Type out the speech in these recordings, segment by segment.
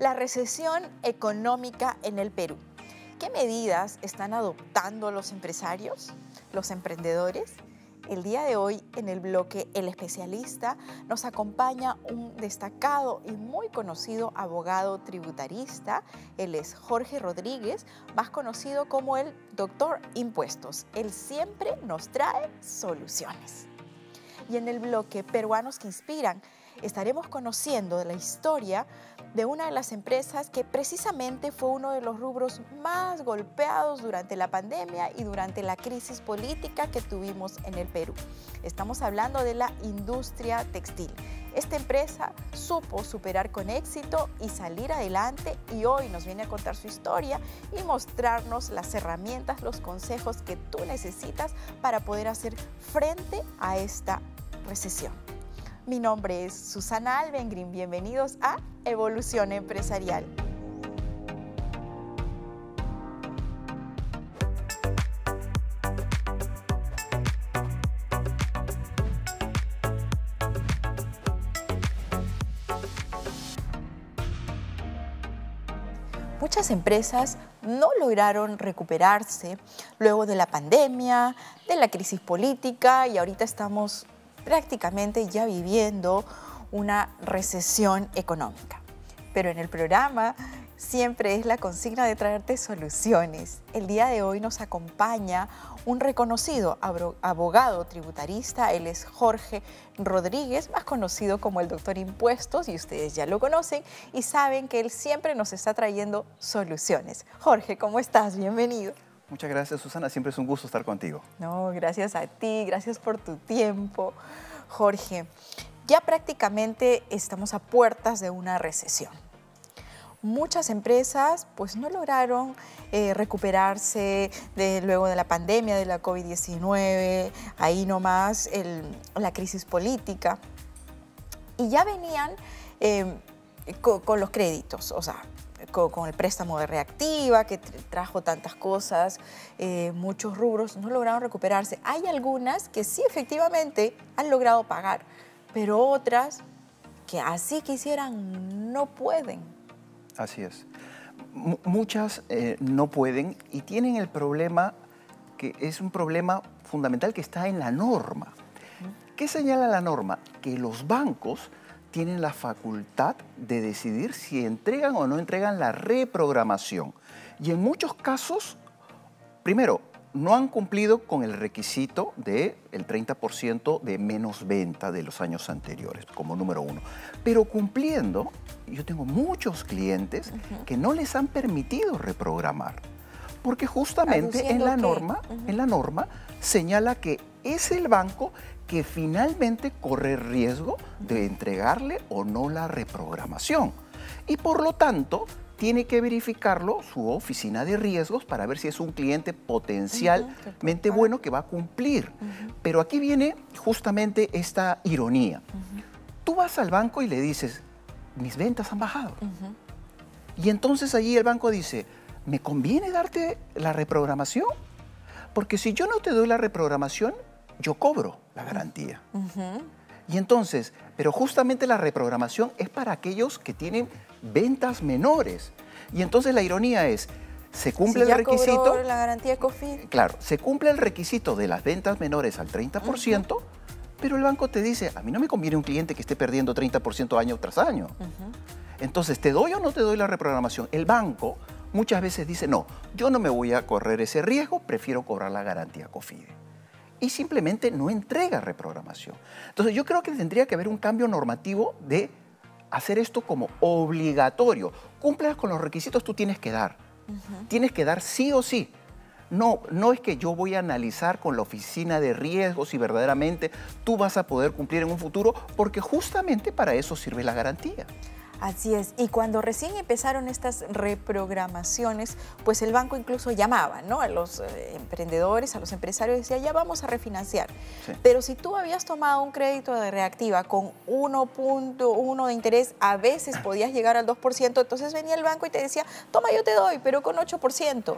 La recesión económica en el Perú. ¿Qué medidas están adoptando los empresarios, los emprendedores? El día de hoy, en el bloque El Especialista, nos acompaña un destacado y muy conocido abogado tributarista. Él es Jorge Rodríguez, más conocido como el Doctor Impuestos. Él siempre nos trae soluciones. Y en el bloque Peruanos que Inspiran, estaremos conociendo de la historia de una de las empresas que precisamente fue uno de los rubros más golpeados durante la pandemia y durante la crisis política que tuvimos en el Perú. Estamos hablando de la industria textil. Esta empresa supo superar con éxito y salir adelante, y hoy nos viene a contar su historia y mostrarnos las herramientas, los consejos que tú necesitas para poder hacer frente a esta recesión. Mi nombre es Susana Alvengrin. Bienvenidos a Evolución Empresarial. Muchas empresas no lograron recuperarse luego de la pandemia, de la crisis política, y ahorita estamos prácticamente ya viviendo una recesión económica. Pero en el programa siempre es la consigna de traerte soluciones. El día de hoy nos acompaña un reconocido abogado tributarista. Él es Jorge Rodríguez, más conocido como el Doctor Impuestos, y ustedes ya lo conocen y saben que él siempre nos está trayendo soluciones. Jorge, ¿cómo estás? Bienvenido. Muchas gracias, Susana. Siempre es un gusto estar contigo. No, gracias a ti, gracias por tu tiempo. Jorge, ya prácticamente estamos a puertas de una recesión. Muchas empresas pues no lograron recuperarse luego de la pandemia, de la COVID-19, ahí nomás la crisis política. Y ya venían con los créditos, o sea, con el préstamo de Reactiva, que trajo tantas cosas, muchos rubros no lograron recuperarse. Hay algunas que sí efectivamente han logrado pagar, pero otras que así quisieran no pueden. Así es. Muchas no pueden y tienen el problema, que es un problema fundamental que está en la norma. ¿Qué señala la norma? Que los bancos tienen la facultad de decidir si entregan o no entregan la reprogramación. Y en muchos casos, primero, no han cumplido con el requisito del 30% de menos venta de los años anteriores, como número uno. Pero cumpliendo, yo tengo muchos clientes que no les han permitido reprogramar, porque justamente en la norma señala que es el banco que finalmente corre riesgo de entregarle o no la reprogramación. Y por lo tanto, tiene que verificarlo su oficina de riesgos para ver si es un cliente potencialmente bueno que va a cumplir. Pero aquí viene justamente esta ironía. Tú vas al banco y le dices, mis ventas han bajado. Y entonces allí el banco dice, ¿me conviene darte la reprogramación? Porque si yo no te doy la reprogramación, yo cobro la garantía. Y entonces, pero justamente la reprogramación es para aquellos que tienen ventas menores. Y entonces la ironía es, se cumple el requisito. Cobró la garantía COVID. Claro, se cumple el requisito de las ventas menores al 30%, pero el banco te dice, a mí no me conviene un cliente que esté perdiendo 30% año tras año. Entonces, ¿te doy o no te doy la reprogramación? El banco muchas veces dice, no, yo no me voy a correr ese riesgo, prefiero cobrar la garantía COFIDE. Y simplemente no entrega reprogramación. Entonces yo creo que tendría que haber un cambio normativo de hacer esto como obligatorio. Cumplas con los requisitos, tú tienes que dar. Tienes que dar sí o sí. No es que yo voy a analizar con la oficina de riesgos si verdaderamente tú vas a poder cumplir en un futuro, porque justamente para eso sirve la garantía. Así es, y cuando recién empezaron estas reprogramaciones, pues el banco incluso llamaba, ¿no?, a los emprendedores, a los empresarios, decía, ya vamos a refinanciar. Sí. Pero si tú habías tomado un crédito de Reactiva con 1.1 de interés, a veces podías llegar al 2%, entonces venía el banco y te decía, toma, yo te doy, pero con 8%.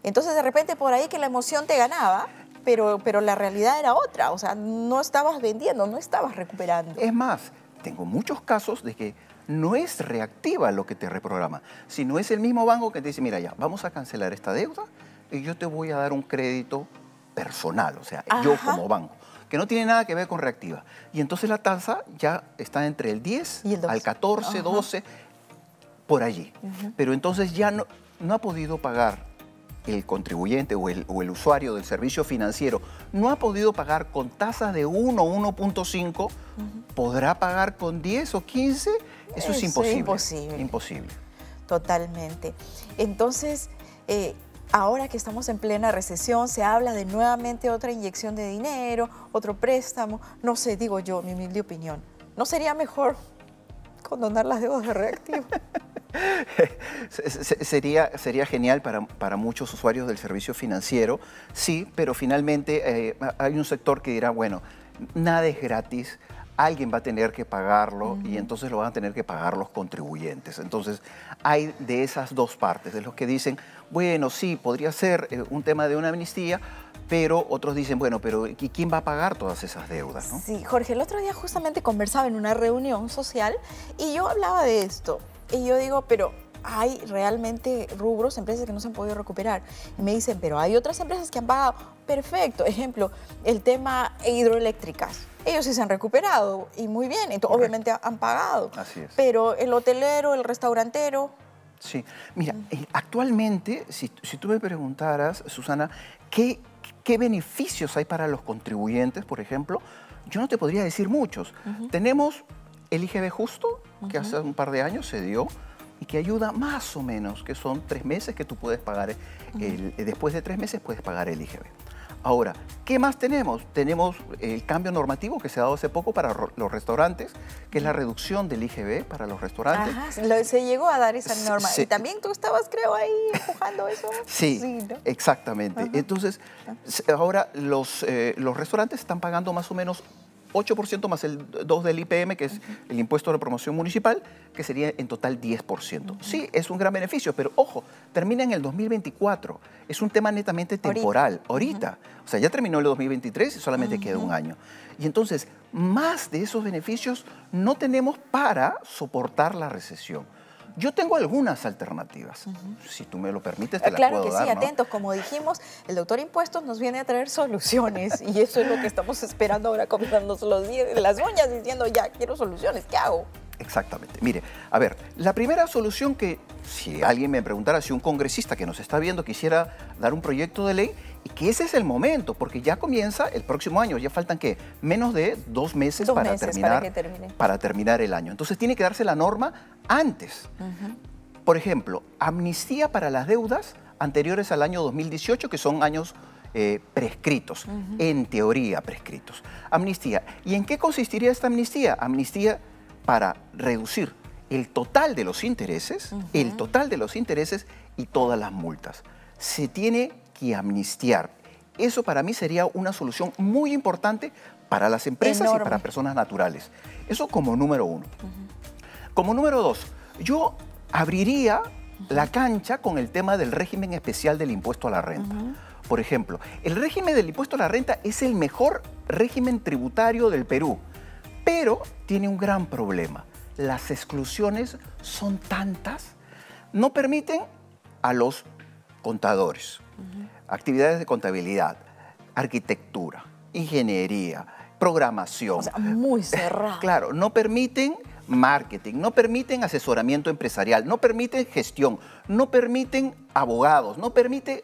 Entonces de repente por ahí que la emoción te ganaba, pero la realidad era otra, o sea, no estabas vendiendo, no estabas recuperando. Es más, tengo muchos casos de que no es reactiva lo que te reprograma, sino es el mismo banco que te dice, mira ya, vamos a cancelar esta deuda y yo te voy a dar un crédito personal, o sea, yo como banco, que no tiene nada que ver con reactiva. Y entonces la tasa ya está entre el 10 ¿Y el 12? al 14, 12, por allí. Pero entonces ya no ha podido pagar el contribuyente o el usuario del servicio financiero, no ha podido pagar con tasas de 1 o 1.5, ¿podrá pagar con 10 o 15? Eso es imposible. Imposible. Imposible. Totalmente. Entonces, ahora que estamos en plena recesión, se habla de nuevamente otra inyección de dinero, otro préstamo. No sé, digo yo, mi humilde opinión. ¿No sería mejor condonar las deudas de reactivo? Sería genial para muchos usuarios del servicio financiero, sí, pero finalmente hay un sector que dirá, bueno, nada es gratis, alguien va a tener que pagarlo y entonces lo van a tener que pagar los contribuyentes. Entonces hay de esas dos partes, de los que dicen, bueno, sí, podría ser un tema de una amnistía, pero otros dicen, bueno, pero ¿y quién va a pagar todas esas deudas, no? Sí, Jorge, el otro día justamente conversaba en una reunión social y yo hablaba de esto. Y yo digo, pero hay realmente rubros, empresas que no se han podido recuperar. Y me dicen, pero hay otras empresas que han pagado. Perfecto. Ejemplo, el tema hidroeléctricas. Ellos sí se han recuperado y muy bien. Entonces, obviamente han pagado. Así es. Pero el hotelero, el restaurantero. Sí. Mira, actualmente, si tú me preguntaras, Susana, ¿qué beneficios hay para los contribuyentes, por ejemplo? Yo no te podría decir muchos. Tenemos el IGB justo, que hace un par de años se dio y que ayuda más o menos, que son 3 meses que tú puedes pagar, después de 3 meses puedes pagar el IGB. Ahora, ¿qué más tenemos? Tenemos el cambio normativo que se ha dado hace poco para los restaurantes, que es la reducción del IGB para los restaurantes. Ajá, se llegó a dar esa norma. Y también tú estabas, creo, ahí empujando eso. Sí, ¿no? exactamente. Entonces, ahora los restaurantes están pagando más o menos 8% más el 2% del IPM, que es el impuesto de promoción municipal, que sería en total 10%. Sí, es un gran beneficio, pero ojo, termina en el 2024. Es un tema netamente temporal, ahorita. O sea, ya terminó el 2023 y solamente queda un año. Y entonces, más de esos beneficios no tenemos para soportar la recesión. Yo tengo algunas alternativas. Si tú me lo permites, te las puedo dar. Claro que sí, ¿no? atentos. Como dijimos, el doctor Impuestos nos viene a traer soluciones y eso es lo que estamos esperando ahora, comiéndonos las uñas, diciendo, ya, quiero soluciones, ¿qué hago? Exactamente. Mire, a ver, la primera solución que, si alguien me preguntara, si un congresista que nos está viendo quisiera dar un proyecto de ley, y que ese es el momento, porque ya comienza el próximo año, ya faltan, ¿qué? Menos de 2 meses, para terminar el año. Entonces tiene que darse la norma antes. Por ejemplo, amnistía para las deudas anteriores al año 2018, que son años prescritos, en teoría prescritos. Amnistía. ¿Y en qué consistiría esta amnistía? Amnistía para reducir el total de los intereses, y todas las multas. Se tiene que amnistiar. Eso para mí sería una solución muy importante para las empresas y para personas naturales. Eso como número 1. Como número 2, yo abriría la cancha con el tema del régimen especial del impuesto a la renta. Por ejemplo, el régimen del impuesto a la renta es el mejor régimen tributario del Perú, pero tiene un gran problema. Las exclusiones son tantas, no permiten a los contadores, actividades de contabilidad, arquitectura, ingeniería, programación. O sea, muy cerrado. Claro, no permiten marketing, no permiten asesoramiento empresarial, no permiten gestión, no permiten abogados, no permiten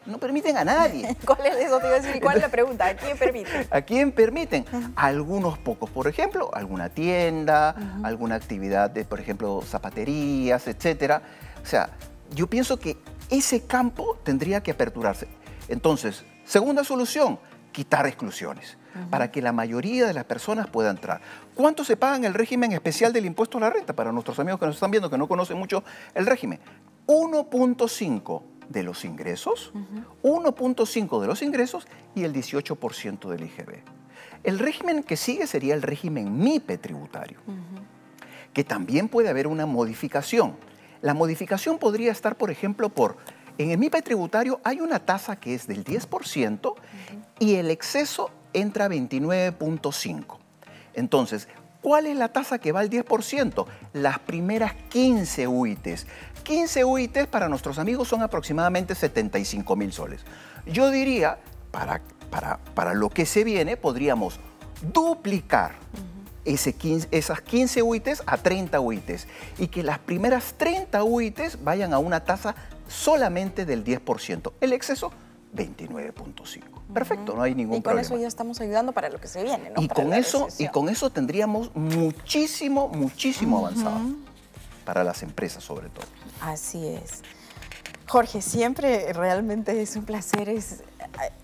a nadie. ¿Cuál es eso? Te iba a decir, ¿cuál es la pregunta? ¿A quién permiten? ¿A quién permiten? A algunos pocos, por ejemplo, alguna tienda, alguna actividad de, por ejemplo, zapaterías, etcétera. O sea, yo pienso que ese campo tendría que aperturarse. Entonces, segunda solución, quitar exclusiones para que la mayoría de las personas pueda entrar. ¿Cuánto se paga en el régimen especial del impuesto a la renta? Para nuestros amigos que nos están viendo, que no conocen mucho el régimen. 1.5 de los ingresos, 1.5 de los ingresos y el 18% del IGB. El régimen que sigue sería el régimen MIPE tributario, que también puede haber una modificación. La modificación podría estar, por ejemplo, en el MIPE tributario hay una tasa que es del 10% y el exceso entra a 29.5%. Entonces, ¿Cuál es la tasa que va al 10%? Las primeras 15 UITs. 15 UITs para nuestros amigos son aproximadamente 75.000 soles. Yo diría, para lo que se viene, podríamos duplicar esas 15 UITs a 30 UITs y que las primeras 30 UITs vayan a una tasa solamente del 10%. El exceso, 29.5. Perfecto, no hay ningún problema. Y con eso ya estamos ayudando para lo que se viene, ¿no? Y con eso tendríamos muchísimo avanzado para las empresas sobre todo. Así es. Jorge, siempre realmente es un placer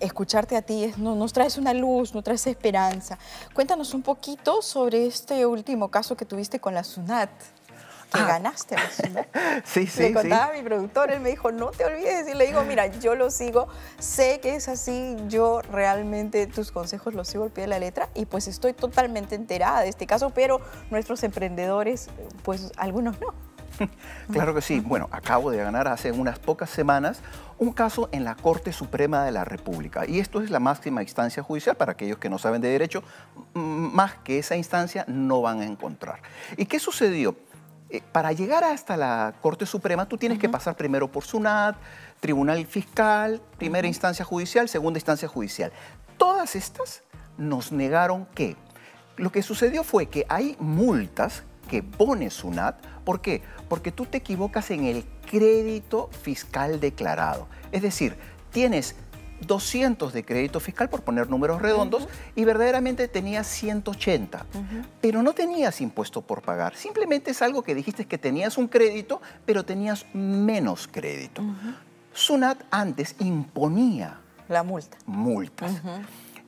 escucharte a ti. Nos traes una luz, nos traes esperanza. Cuéntanos un poquito sobre este último caso que tuviste con la SUNAT. Que ganaste la SUNAT. Sí. Le contaba a mi productor, él me dijo, no te olvides. Y le digo, mira, yo lo sigo, sé que es así, yo realmente tus consejos los sigo al pie de la letra y pues estoy totalmente enterada de este caso, pero nuestros emprendedores, pues algunos no. Claro que sí. Bueno, acabo de ganar hace unas pocas semanas un caso en la Corte Suprema de la República. Y esto es la máxima instancia judicial. Para aquellos que no saben de derecho, más que esa instancia no van a encontrar. ¿Y qué sucedió? Para llegar hasta la Corte Suprema, tú tienes que pasar primero por SUNAT, Tribunal Fiscal, primera instancia judicial, segunda instancia judicial. Todas estas nos negaron que lo que sucedió fue que hay multas que pone SUNAT. ¿Por qué? Porque tú te equivocas en el crédito fiscal declarado. Es decir, tienes 200 de crédito fiscal, por poner números redondos, y verdaderamente tenías 180. Pero no tenías impuesto por pagar. Simplemente es algo que dijiste que tenías un crédito, pero tenías menos crédito. SUNAT antes imponía la multa. Multas.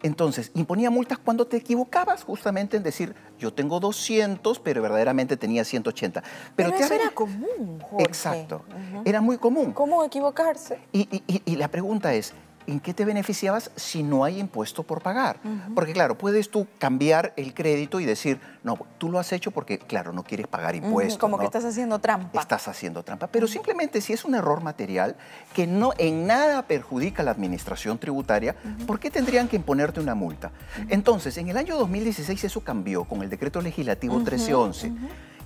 Entonces, imponía multas cuando te equivocabas justamente en decir, yo tengo 200, pero verdaderamente tenía 180. Pero eso era común, Jorge. Exacto. Era muy común. ¿Cómo equivocarse? Y la pregunta es, ¿en qué te beneficiabas si no hay impuesto por pagar? Porque claro, puedes tú cambiar el crédito y decir, no, tú lo has hecho porque, claro, no quieres pagar impuestos. Como ¿no? que estás haciendo trampa. Estás haciendo trampa. Pero simplemente si es un error material que no en nada perjudica a la administración tributaria, ¿por qué tendrían que imponerte una multa? Entonces, en el año 2016 eso cambió con el decreto legislativo 1311.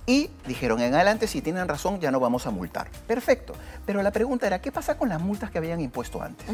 Y dijeron, en adelante, si tienen razón, ya no vamos a multar. Perfecto. Pero la pregunta era, ¿qué pasa con las multas que habían impuesto antes?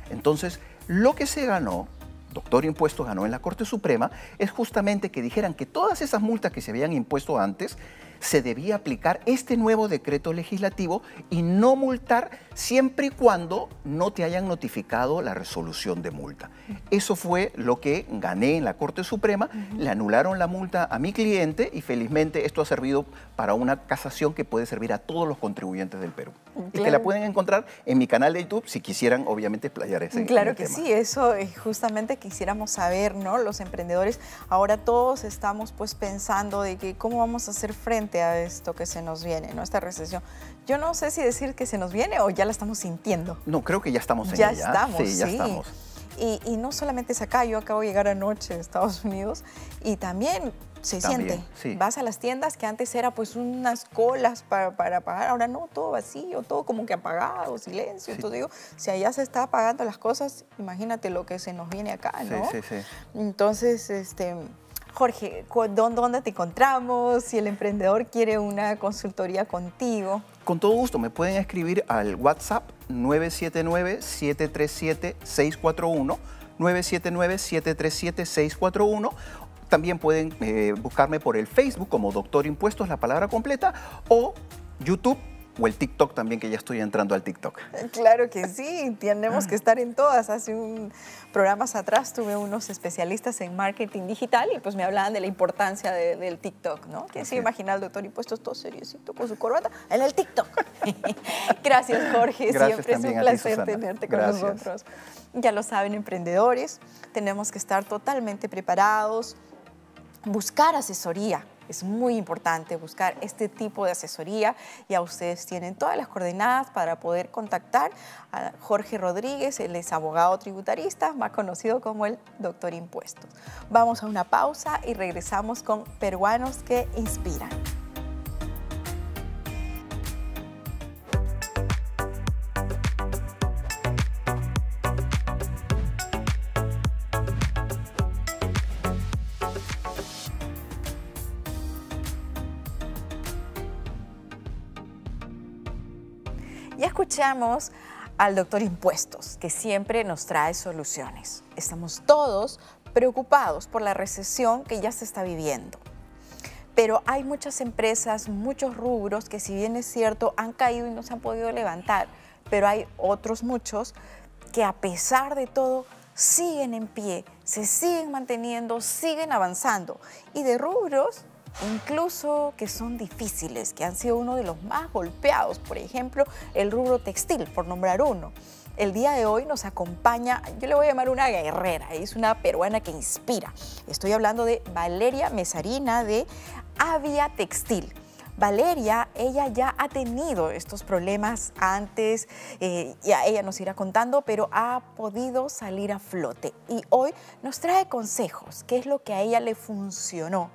Entonces, lo que se ganó, Doctor Impuestos ganó en la Corte Suprema, es justamente que dijeran que todas esas multas que se habían impuesto antes se debía aplicar este nuevo decreto legislativo y no multar siempre y cuando no te hayan notificado la resolución de multa. Eso fue lo que gané en la Corte Suprema, le anularon la multa a mi cliente y felizmente esto ha servido para una casación que puede servir a todos los contribuyentes del Perú. Claro. Y que la pueden encontrar en mi canal de YouTube si quisieran obviamente explayar ese tema. Claro que sí, eso justamente quisiéramos saber, ¿no? Los emprendedores, ahora todos estamos pues pensando de que cómo vamos a hacer frente a esto que se nos viene, ¿no? Esta recesión. Yo no sé si decir que se nos viene o ya la estamos sintiendo. No, creo que ya estamos en ya ella. Estamos, sí, ya estamos. Y no solamente es acá, yo acabo de llegar anoche a Estados Unidos y también se siente. Sí. Vas a las tiendas que antes era pues unas colas para pagar, ahora no, todo vacío, todo como que apagado, silencio. Sí. Entonces digo, si allá se está apagando las cosas, imagínate lo que se nos viene acá, ¿no? Sí. Entonces, Jorge, ¿dónde te encontramos? Si el emprendedor quiere una consultoría contigo. Con todo gusto, me pueden escribir al WhatsApp 979-737-641, 979-737-641. También pueden buscarme por el Facebook como Doctor Impuestos, la palabra completa, o YouTube o el TikTok también, que ya estoy entrando al TikTok. Claro que sí, tenemos que estar en todas. Hace programas atrás tuve unos especialistas en marketing digital y pues me hablaban de la importancia del TikTok, ¿no? ¿Quién se imagina al Doctor Impuestos todo seriosito con su corbata en el TikTok? Gracias, Jorge. Gracias. Siempre es un placer tenerte con nosotros. Ya lo saben, emprendedores, tenemos que estar totalmente preparados, buscar asesoría. Es muy importante buscar este tipo de asesoría. Ya ustedes tienen todas las coordenadas para poder contactar a Jorge Rodríguez. Él es abogado tributarista, más conocido como el Doctor Impuestos. Vamos a una pausa y regresamos con Peruanos que Inspiran. Ya escuchamos al doctor Impuestos, que siempre nos trae soluciones. Estamos todos preocupados por la recesión que ya se está viviendo. Pero hay muchas empresas, muchos rubros que, si bien es cierto, han caído y no se han podido levantar, pero hay otros muchos que, a pesar de todo, siguen en pie, se siguen manteniendo, siguen avanzando. Y de rubros incluso que son difíciles, que han sido uno de los más golpeados. Por ejemplo, el rubro textil, por nombrar uno. El día de hoy nos acompaña, yo le voy a llamar una guerrera, es una peruana que inspira. Estoy hablando de Valeria Mesarina de Avia Textil. Valeria, ella ya ha tenido estos problemas antes, ya ella nos irá contando, pero ha podido salir a flote. Y hoy nos trae consejos, qué es lo que a ella le funcionó,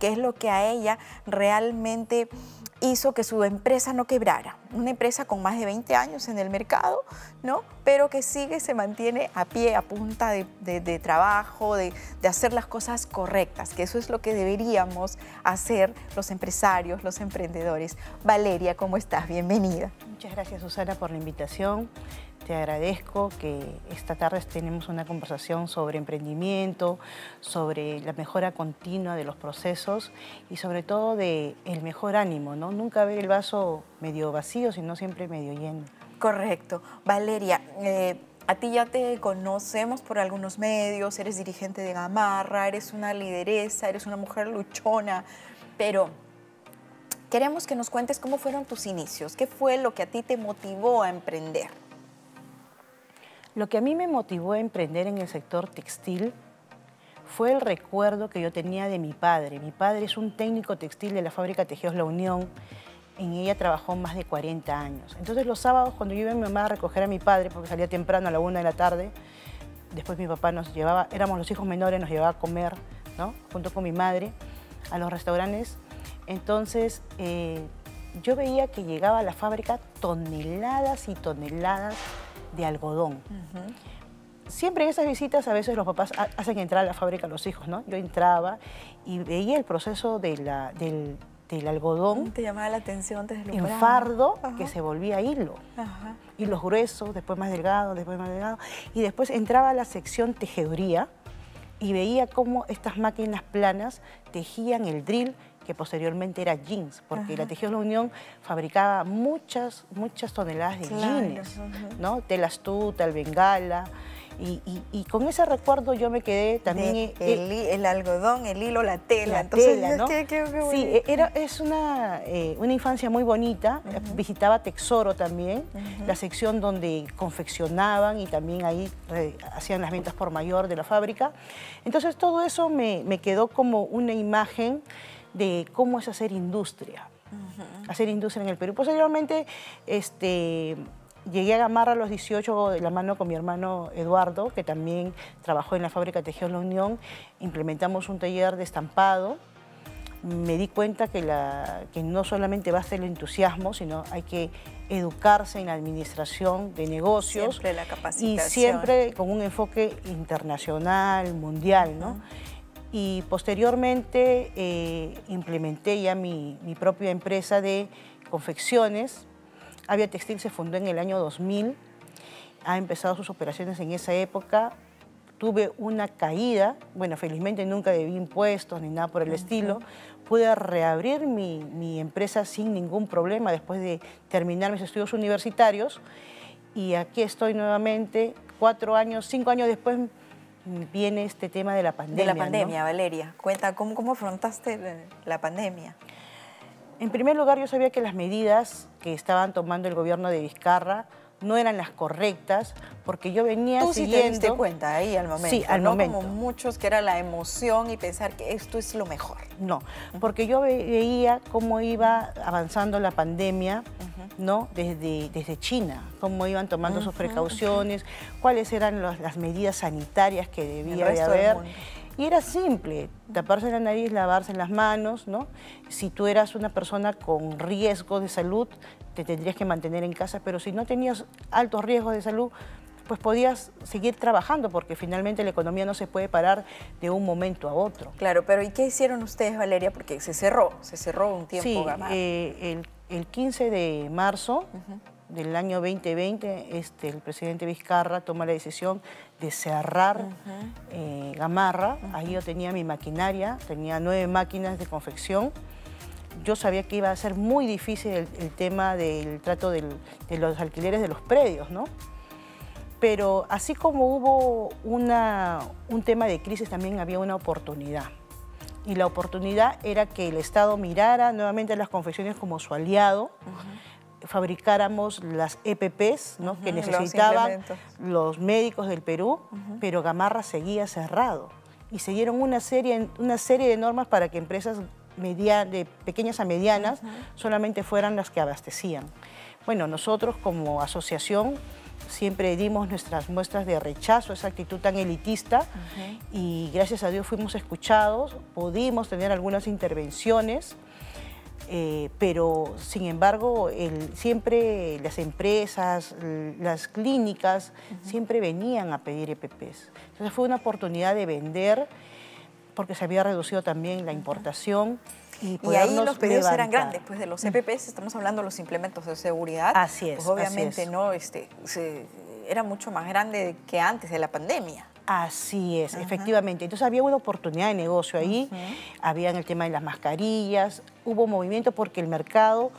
qué es lo que a ella realmente hizo que su empresa no quebrara. Una empresa con más de 20 años en el mercado, ¿no? Pero que se mantiene a pie, a punta de trabajo, de hacer las cosas correctas, que eso es lo que deberíamos hacer los empresarios, los emprendedores. Valeria, ¿cómo estás? Bienvenida. Muchas gracias, Susana, por la invitación. Te agradezco que esta tarde tenemos una conversación sobre emprendimiento, sobre la mejora continua de los procesos y sobre todo de el mejor ánimo, ¿no? Nunca ver el vaso medio vacío, sino siempre medio lleno. Correcto. Valeria, a ti ya te conocemos por algunos medios, eres dirigente de Gamarra, eres una lideresa, eres una mujer luchona, pero queremos que nos cuentes cómo fueron tus inicios, qué fue lo que a ti te motivó a emprender. Lo que a mí me motivó a emprender en el sector textil fue el recuerdo que yo tenía de mi padre. Mi padre es un técnico textil de la fábrica Tejidos La Unión. En ella trabajó más de 40 años. Entonces los sábados, cuando yo iba a mi mamá a recoger a mi padre, porque salía temprano a la 1 de la tarde, después mi papá nos llevaba, éramos los hijos menores, nos llevaba a comer, ¿no? Junto con mi madre, a los restaurantes. Entonces yo veía que llegaba a la fábrica toneladas y toneladas de algodón. Siempre en esas visitas a veces los papás hacen entrar a la fábrica a los hijos, ¿no? Yo entraba y veía el proceso del algodón. ¿Te llamaba la atención desde lo en fardo que se volvía hilo. Hilos gruesos, después más delgados, después más delgados. Y después entraba a la sección tejeduría y veía cómo estas máquinas planas tejían el drill, que posteriormente era jeans, porque la Tejidos La Unión fabricaba muchas toneladas de jeans, ¿no? Telas tuta, el bengala, y con ese recuerdo yo me quedé también... El algodón, el hilo, la tela. Entonces, tela, ¿no? Qué sí, es una infancia muy bonita. Visitaba Texoro también, la sección donde confeccionaban y también ahí hacían las ventas por mayor de la fábrica. Entonces todo eso me quedó como una imagen de cómo es hacer industria, hacer industria en el Perú. Posteriormente llegué a Gamarra a los 18 de la mano con mi hermano Eduardo, que también trabajó en la fábrica Tejidos La Unión. Implementamos un taller de estampado. Me di cuenta que no solamente basta el entusiasmo, sino hay que educarse en la administración de negocios. Siempre la capacitación. Y siempre con un enfoque internacional, mundial, ¿no? Y posteriormente implementé ya mi propia empresa de confecciones. Avia Textil se fundó en el año 2000, ha empezado sus operaciones en esa época. Tuve una caída, bueno, felizmente nunca debí impuestos ni nada por el estilo. Pude reabrir mi empresa sin ningún problema después de terminar mis estudios universitarios. Y aquí estoy nuevamente, 5 años después, viene este tema de la pandemia. De la pandemia, ¿no? Valeria, cuenta, ¿cómo afrontaste la pandemia? En primer lugar, yo sabía que las medidas que estaban tomando el gobierno de Vizcarra no eran las correctas, porque yo venía siguiendo... ¿Tú sí te diste cuenta ahí al momento? Sí, al momento. Como muchos, que era la emoción y pensar que esto es lo mejor. No, porque yo veía cómo iba avanzando la pandemia, ¿no? Desde China, cómo iban tomando sus precauciones, cuáles eran las medidas sanitarias que debía de haber. Y era simple, taparse la nariz, lavarse las manos, ¿no? Si tú eras una persona con riesgo de salud, te tendrías que mantener en casa, pero si no tenías altos riesgos de salud, pues podías seguir trabajando, porque finalmente la economía no se puede parar de un momento a otro. Claro, pero ¿y qué hicieron ustedes, Valeria? Porque se cerró un tiempo. Sí, el 15 de marzo del año 2020, el presidente Vizcarra toma la decisión de cerrar Gamarra. Ahí yo tenía mi maquinaria, tenía 9 máquinas de confección. Yo sabía que iba a ser muy difícil el tema del trato de los alquileres de los predios, ¿no? Pero así como hubo un tema de crisis, también había una oportunidad. Y la oportunidad era que el Estado mirara nuevamente las confecciones como su aliado, fabricáramos las EPPs, ¿no? Que necesitaban los médicos del Perú, pero Gamarra seguía cerrado. Y se dieron una serie de normas para que empresas de pequeñas a medianas solamente fueran las que abastecían. Bueno, nosotros como asociación siempre dimos nuestras muestras de rechazo a esa actitud tan elitista y gracias a Dios fuimos escuchados, pudimos tener algunas intervenciones, pero sin embargo siempre las empresas, las clínicas siempre venían a pedir EPPs. Entonces fue una oportunidad de vender porque se había reducido también la importación. Y ahí los pedidos eran grandes, pues de los EPPs estamos hablando de los implementos de seguridad. Así es. Pues obviamente no, era mucho más grande que antes de la pandemia. Así es, efectivamente. Entonces había una oportunidad de negocio ahí, había en el tema de las mascarillas, hubo movimiento porque el mercado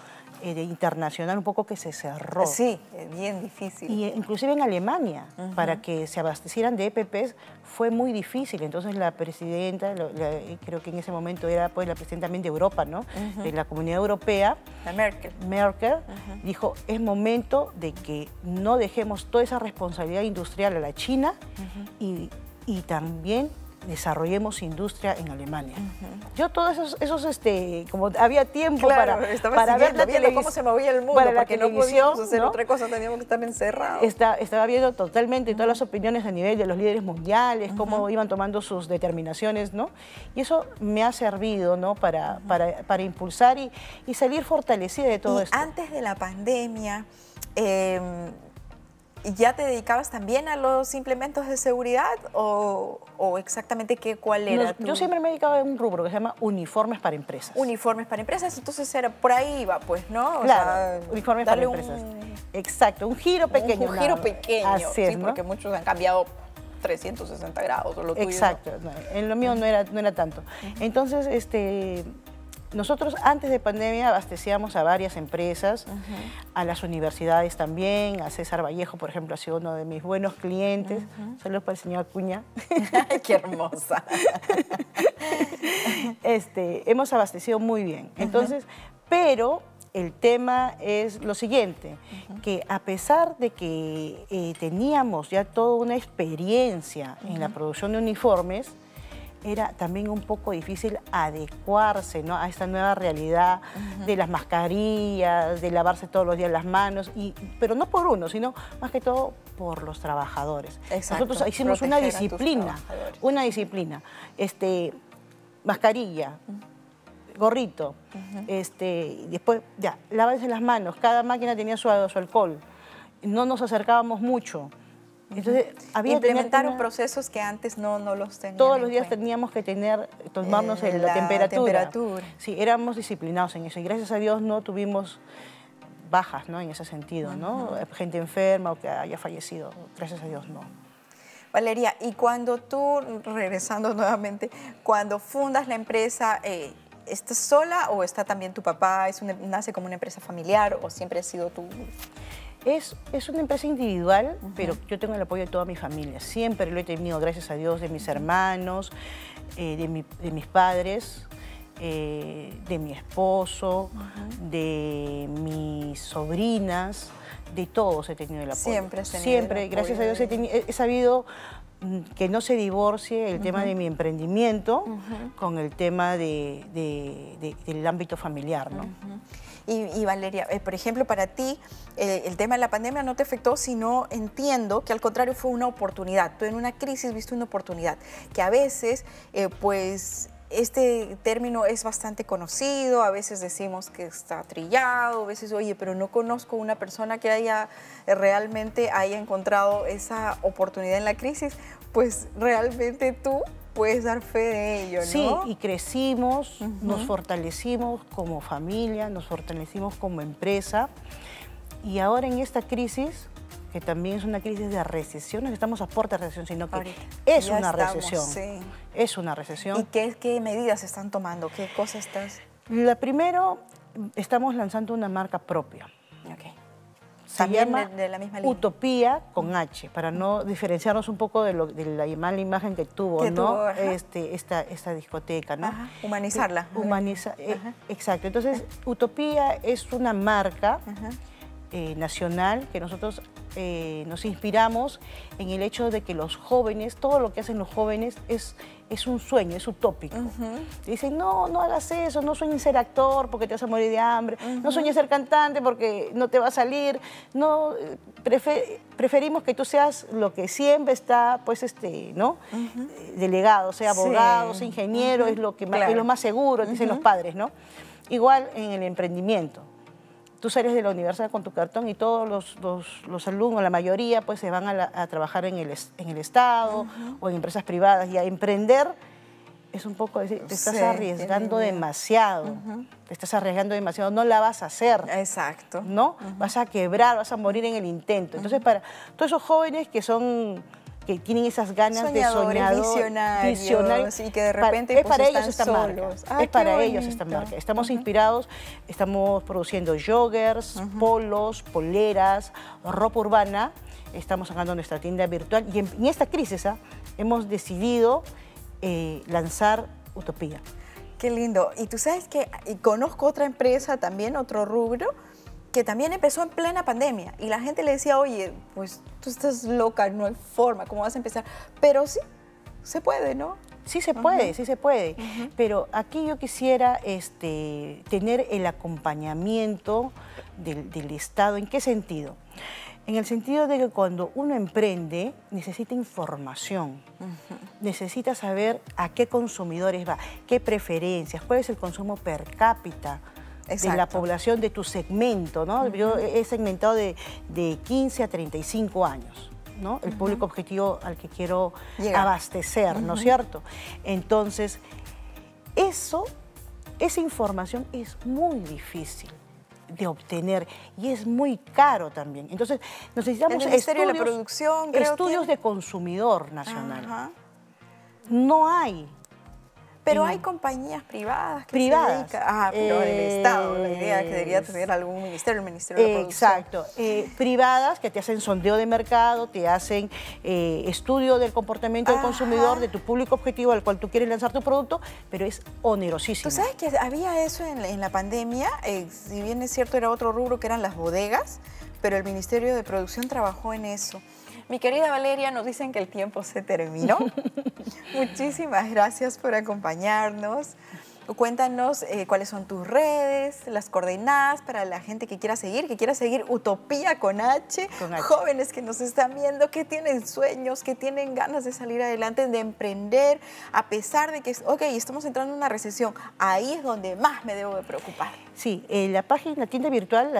internacional un poco que se cerró. Sí, bien difícil. Y inclusive en Alemania, para que se abastecieran de EPPs, fue muy difícil. Entonces la presidenta, creo que en ese momento era pues la presidenta también de Europa, ¿no? De la Comunidad Europea, la Merkel, dijo, es momento de que no dejemos toda esa responsabilidad industrial a la China y también desarrollemos industria en Alemania. Yo todos esos como había tiempo para ver la televisión, cómo se movía el mundo, para porque no podíamos hacer otra cosa, teníamos que estar encerrados. Estaba viendo totalmente todas las opiniones a nivel de los líderes mundiales, cómo iban tomando sus determinaciones, ¿no? Y eso me ha servido, ¿no? para impulsar y salir fortalecida de todo esto. Antes de la pandemia, ¿ya te dedicabas también a los implementos de seguridad o exactamente cuál era Yo siempre me dedicaba a un rubro que se llama uniformes para empresas. Uniformes para empresas, entonces era por ahí iba, pues, ¿no? Claro, uniformes para empresas. Exacto, un giro pequeño. Un giro pequeño, así es, sí, ¿no? Porque muchos han cambiado 360 grados o lo tuyo. Exacto, ¿no? En lo mío no era tanto. Entonces, nosotros antes de pandemia abastecíamos a varias empresas, a las universidades también, a César Vallejo, por ejemplo, ha sido uno de mis buenos clientes. Saludos para el señor Acuña. ¡Qué hermosa! Hemos abastecido muy bien. Entonces, pero el tema es lo siguiente, que a pesar de que teníamos ya toda una experiencia en la producción de uniformes, era también un poco difícil adecuarse, ¿no? A esta nueva realidad de las mascarillas, de lavarse todos los días las manos, pero no por uno, sino más que todo por los trabajadores. Exacto. Nosotros hicimos una disciplina, mascarilla, gorrito, después ya, lávense las manos, cada máquina tenía su alcohol, no nos acercábamos mucho. Entonces, implementaron procesos que antes no los tenían. Todos los días teníamos que tomarnos la temperatura. Sí, éramos disciplinados en eso y gracias a Dios no tuvimos bajas, ¿no? En ese sentido, ¿no? Gente enferma o que haya fallecido, gracias a Dios no. Valeria, y cuando tú, regresando nuevamente, cuando fundas la empresa, ¿estás sola o está también tu papá? ¿Nace como una empresa familiar o siempre has sido tú? Es una empresa individual, pero yo tengo el apoyo de toda mi familia. Siempre lo he tenido, gracias a Dios, de mis hermanos, de mis padres, de mi esposo, de mis sobrinas, de todos he tenido el apoyo. Siempre has tenido Siempre, el apoyo. gracias a Dios he sabido que no se divorcie el tema de mi emprendimiento con el tema del ámbito familiar, ¿no? Y Valeria, por ejemplo, para ti el tema de la pandemia no te afectó, sino entiendo que al contrario fue una oportunidad. Tú en una crisis viste una oportunidad, que a veces, pues, este término es bastante conocido, a veces decimos que está trillado, a veces, oye, pero no conozco una persona que realmente haya encontrado esa oportunidad en la crisis, pues realmente tú puedes dar fe de ello, ¿no? Sí, y crecimos, nos fortalecimos como familia, nos fortalecimos como empresa Y ahora en esta crisis, que también es una crisis de recesión, no estamos a puerta de recesión, sino que Ahorita. es Ya una estamos, recesión. sí. Es una recesión. ¿Y qué medidas están tomando? ¿Qué cosas estás...? La primero, estamos lanzando una marca propia. Okay. Se También llama de la misma línea. Utopía con H, para no diferenciarnos un poco de la mala imagen que tuvo, Que ¿no? tuvo, ajá. esta discoteca, ¿no? Ajá, humanizarla. Ajá. Exacto. Entonces, Utopía es una marca Ajá. nacional que nosotros nos inspiramos en el hecho de que los jóvenes, todo lo que hacen los jóvenes es un sueño, es utópico. Dicen, no hagas eso, no sueñes ser actor porque te vas a morir de hambre, no sueñes ser cantante porque no te va a salir, no, preferimos que tú seas lo que siempre está, pues, ¿no? Delegado, sea abogado, sea ingeniero, es lo que más, es lo más seguro, dicen los padres, ¿no? Igual en el emprendimiento. Tú sales de la universidad con tu cartón y todos los alumnos, la mayoría, pues se van a trabajar en el Estado o en empresas privadas. Y a emprender es un poco decir, te estás arriesgando demasiado. Te estás arriesgando demasiado, no la vas a hacer. Exacto. ¿No? Vas a quebrar, vas a morir en el intento. Entonces, para todos esos jóvenes que tienen esas ganas de soñar, visionarios, y que de repente es para ellos esta marca. Ay, es para ellos esta marca. Estamos inspirados, estamos produciendo joggers, polos, poleras, ropa urbana. Estamos sacando nuestra tienda virtual y en esta crisis hemos decidido lanzar Utopía. Qué lindo. Y tú sabes que conozco otra empresa también, otro rubro, que también empezó en plena pandemia y la gente le decía, oye, pues tú estás loca, no hay forma, ¿cómo vas a empezar? Pero sí, se puede, ¿no? Sí se puede, sí se puede. Pero aquí yo quisiera tener el acompañamiento del Estado. ¿En qué sentido? En el sentido de que cuando uno emprende, necesita información. Necesita saber a qué consumidores va, qué preferencias, cuál es el consumo per cápita. Exacto. De la población de tu segmento, ¿no? Yo he segmentado de 15 a 35 años, ¿no? El público objetivo al que quiero abastecer, ¿no es cierto? Entonces, esa información es muy difícil de obtener y es muy caro también. Entonces, necesitamos estudios de consumidor nacional. No hay. Pero hay compañías privadas que se dedican... pero el Estado, la idea es que debería tener algún ministerio, el Ministerio de Producción. Exacto. Privadas que te hacen sondeo de mercado, te hacen estudio del comportamiento del consumidor, de tu público objetivo al cual tú quieres lanzar tu producto, pero es onerosísimo. Tú sabes que había eso en la pandemia, si bien es cierto era otro rubro que eran las bodegas, pero el Ministerio de Producción trabajó en eso. Mi querida Valeria, nos dicen que el tiempo se terminó. Muchísimas gracias por acompañarnos. Cuéntanos cuáles son tus redes, las coordenadas para la gente que quiera seguir Utopía con H, jóvenes que nos están viendo, que tienen sueños, que tienen ganas de salir adelante, de emprender, a pesar de que, ok, estamos entrando en una recesión, ahí es donde más me debo de preocupar. Sí, la tienda virtual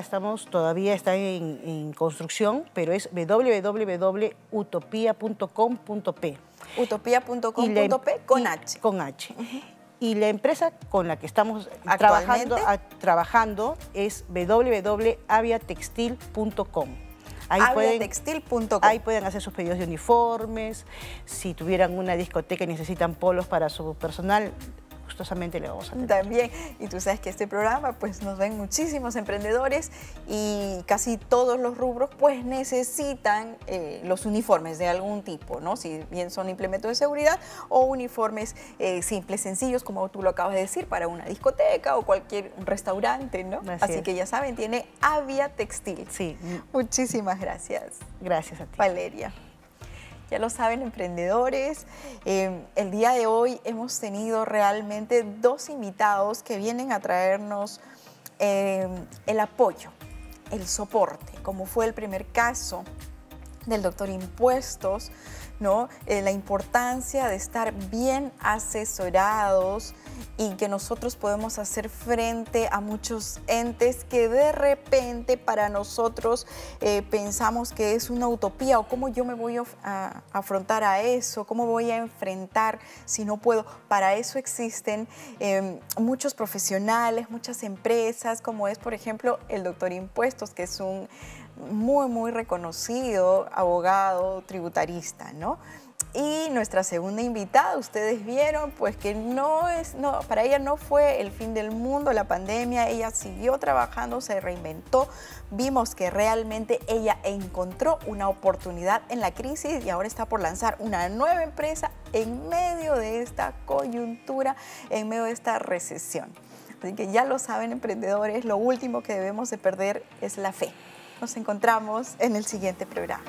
todavía está en construcción, pero es www.utopia.com.p. Utopia.com.p con H. Con H. Y la empresa con la que estamos trabajando es www.aviatextil.com. Ahí pueden hacer sus pedidos de uniformes. Si tuvieran una discoteca y necesitan polos para su personal, gustosamente le vamos a atender. También, y tú sabes que este programa pues nos ven muchísimos emprendedores y casi todos los rubros pues necesitan los uniformes de algún tipo, ¿no? Si bien son implementos de seguridad o uniformes simples, sencillos, como tú lo acabas de decir, para una discoteca o cualquier restaurante, ¿no? Así que ya saben, tiene Avia Textil. Sí. Muchísimas gracias. Gracias a ti. Valeria. Ya lo saben, emprendedores, el día de hoy hemos tenido realmente dos invitados que vienen a traernos el apoyo, el soporte, como fue el primer caso del doctor Impuestos, ¿no? La importancia de estar bien asesorados, y que nosotros podemos hacer frente a muchos entes que de repente para nosotros pensamos que es una utopía, o cómo yo me voy a afrontar a eso, cómo voy a enfrentar si no puedo. Para eso existen muchos profesionales, muchas empresas, como es por ejemplo el Doctor Impuestos, que es un muy reconocido abogado tributarista, ¿no? Y nuestra segunda invitada, ustedes vieron pues que para ella no fue el fin del mundo la pandemia, ella siguió trabajando, se reinventó, vimos que realmente ella encontró una oportunidad en la crisis y ahora está por lanzar una nueva empresa en medio de esta coyuntura, en medio de esta recesión. Así que ya lo saben, emprendedores, lo último que debemos de perder es la fe. Nos encontramos en el siguiente programa.